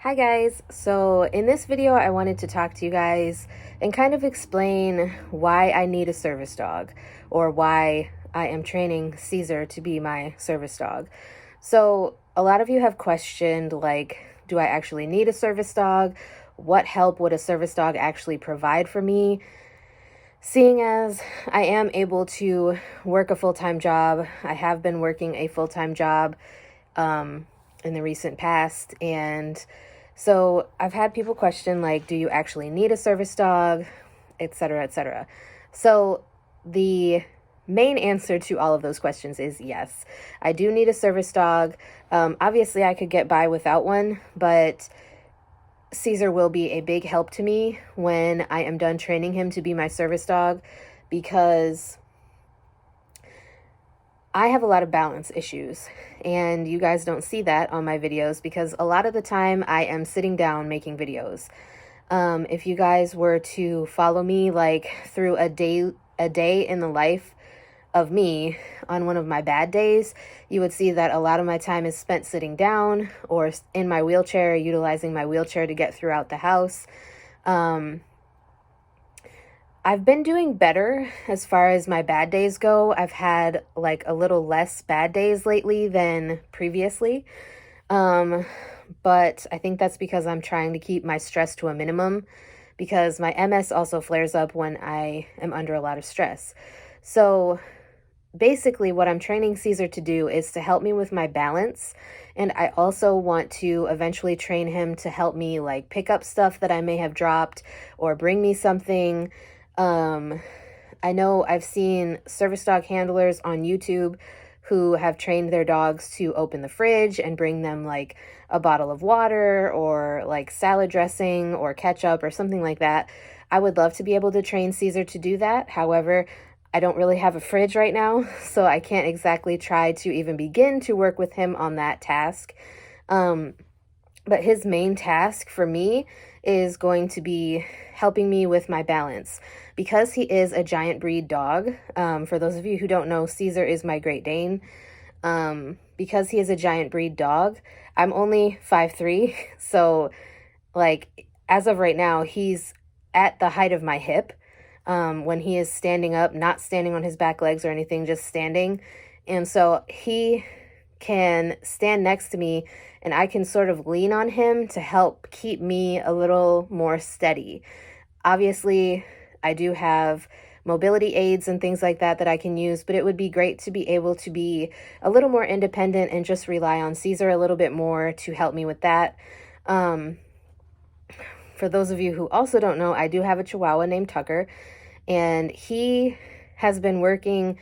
Hi guys, so in this video I wanted to talk to you guys and kind of explain why I need a service dog or why I am training Caesar to be my service dog. So a lot of you have questioned, like, do I actually need a service dog? What help would a service dog actually provide for me? Seeing as I am able to work a full-time job, I have been working a full-time job in the recent past, and so I've had people question, like, do you actually need a service dog, etc., etc. So the main answer to all of those questions is yes, I do need a service dog. Obviously, I could get by without one, but Caesar will be a big help to me when I am done training him to be my service dog, because I have a lot of balance issues, and you guys don't see that on my videos because a lot of the time I am sitting down making videos. If you guys were to follow me like through a day in the life of me on one of my bad days, you would see that a lot of my time is spent sitting down or in my wheelchair, utilizing my wheelchair to get throughout the house. I've been doing better as far as my bad days go. I've had like a little less bad days lately than previously. But I think that's because I'm trying to keep my stress to a minimum, because my MS also flares up when I am under a lot of stress. So basically what I'm training Caesar to do is to help me with my balance. And I also want to eventually train him to help me like pick up stuff that I may have dropped or bring me something. I know I've seen service dog handlers on YouTube who have trained their dogs to open the fridge and bring them like a bottle of water or like salad dressing or ketchup or something like that. I would love to be able to train Caesar to do that. However, I don't really have a fridge right now, so I can't exactly try to even begin to work with him on that task. But his main task for me is going to be helping me with my balance. Because he is a giant breed dog, for those of you who don't know, Caesar is my Great Dane. Because he is a giant breed dog, I'm only 5'3", so like as of right now, he's at the height of my hip. When he is standing up, not standing on his back legs or anything, just standing. And so he can stand next to me and I can sort of lean on him to help keep me a little more steady. Obviously, I do have mobility aids and things like that that I can use, but it would be great to be able to be a little more independent and just rely on Caesar a little bit more to help me with that. For those of you who also don't know, I do have a Chihuahua named Tucker, and he has been working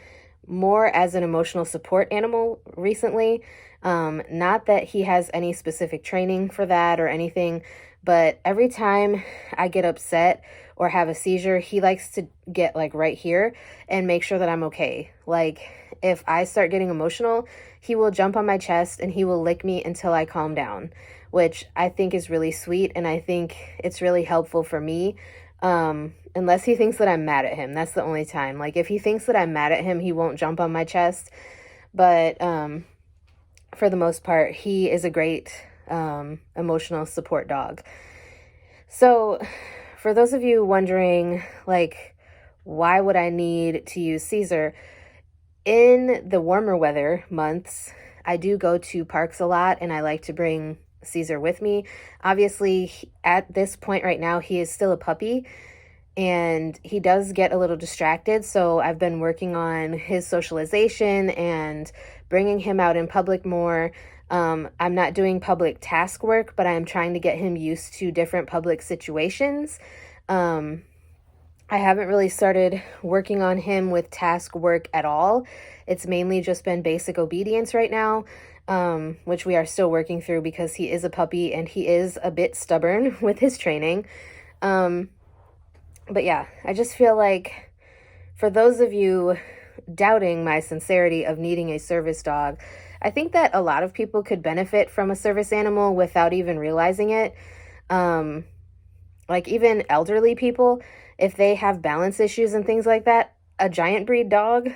more as an emotional support animal recently. Not that he has any specific training for that or anything, but every time I get upset or have a seizure, he likes to get like right here and make sure that I'm okay. Like if I start getting emotional, he will jump on my chest and he will lick me until I calm down, which I think is really sweet, and I think it's really helpful for me. Unless he thinks that I'm mad at him. That's the only time. Like if he thinks that I'm mad at him, he won't jump on my chest. But for the most part, he is a great emotional support dog. So for those of you wondering, like, why would I need to use Caesar? In the warmer weather months, I do go to parks a lot, and I like to bring Caesar with me. Obviously, at this point right now, he is still a puppy, and he does get a little distracted, so I've been working on his socialization and bringing him out in public more. I'm not doing public task work, but I'm trying to get him used to different public situations. I haven't really started working on him with task work at all. It's mainly just been basic obedience right now, which we are still working through because he is a puppy and he is a bit stubborn with his training. But yeah, I just feel like for those of you doubting my sincerity of needing a service dog, I think that a lot of people could benefit from a service animal without even realizing it. Like even elderly people, if they have balance issues and things like that, a giant breed dog,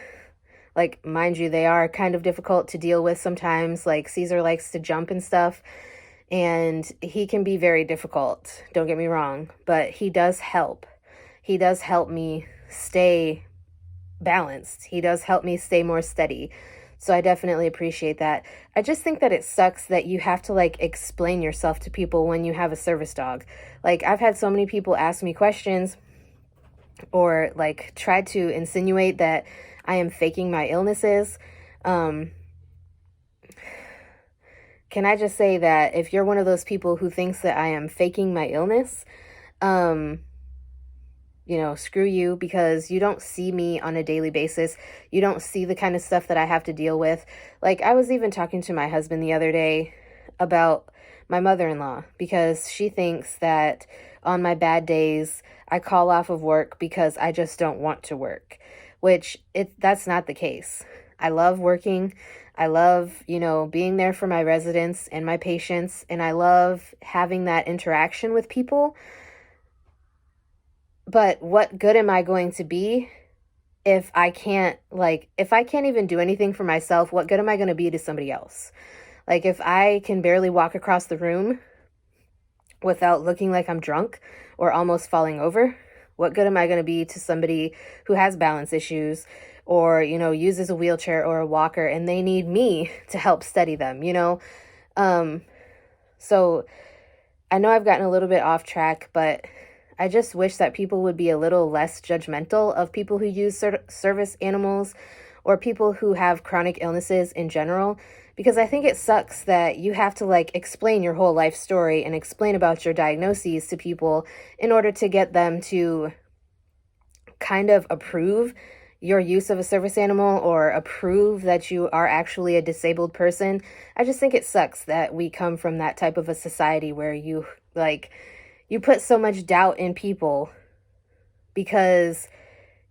like mind you, they are kind of difficult to deal with sometimes. Like Caesar likes to jump and stuff. and he can be very difficult, don't get me wrong, but he does help. He does help me stay balanced. He does help me stay more steady. So I definitely appreciate that. I just think that it sucks that you have to like explain yourself to people when you have a service dog. Like, I've had so many people ask me questions or like try to insinuate that I am faking my illnesses. Can I just say that if you're one of those people who thinks that I am faking my illness, screw you, because you don't see me on a daily basis. You don't see the kind of stuff that I have to deal with. Like, I was even talking to my husband the other day about my mother-in-law, because she thinks that on my bad days, I call off of work because I just don't want to work, which that's not the case. I love working. I love, being there for my residents and my patients, and I love having that interaction with people. But what good am I going to be if I can't even do anything for myself? What good am I going to be to somebody else? Like, if I can barely walk across the room without looking like I'm drunk or almost falling over, what good am I going to be to somebody who has balance issues or, uses a wheelchair or a walker and they need me to help steady them, So I know I've gotten a little bit off track, but I just wish that people would be a little less judgmental of people who use service animals or people who have chronic illnesses in general, because I think it sucks that you have to like explain your whole life story and explain about your diagnoses to people in order to get them to kind of approve your use of a service animal or approve that you are actually a disabled person. I just think it sucks that we come from that type of a society where you put so much doubt in people because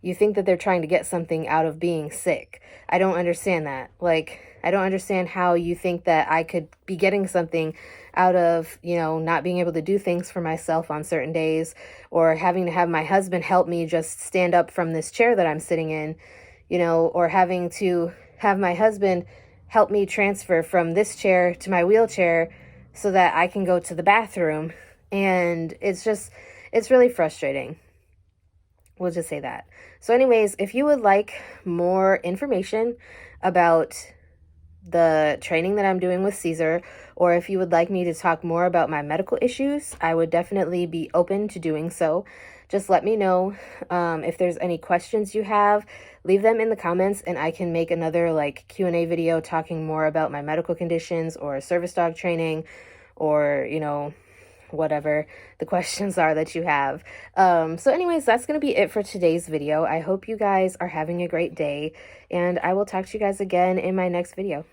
you think that they're trying to get something out of being sick. I don't understand that. Like, I don't understand how you think that I could be getting something out of, not being able to do things for myself on certain days, or having to have my husband help me just stand up from this chair that I'm sitting in, or having to have my husband help me transfer from this chair to my wheelchair so that I can go to the bathroom. And it's really frustrating. We'll just say that. So anyways, if you would like more information about the training that I'm doing with Caesar, or if you would like me to talk more about my medical issues, I would definitely be open to doing so. Just let me know. If there's any questions you have, leave them in the comments and I can make another like Q&A video talking more about my medical conditions or service dog training, or, whatever the questions are that you have. So anyways, that's going to be it for today's video. I hope you guys are having a great day, and I will talk to you guys again in my next video.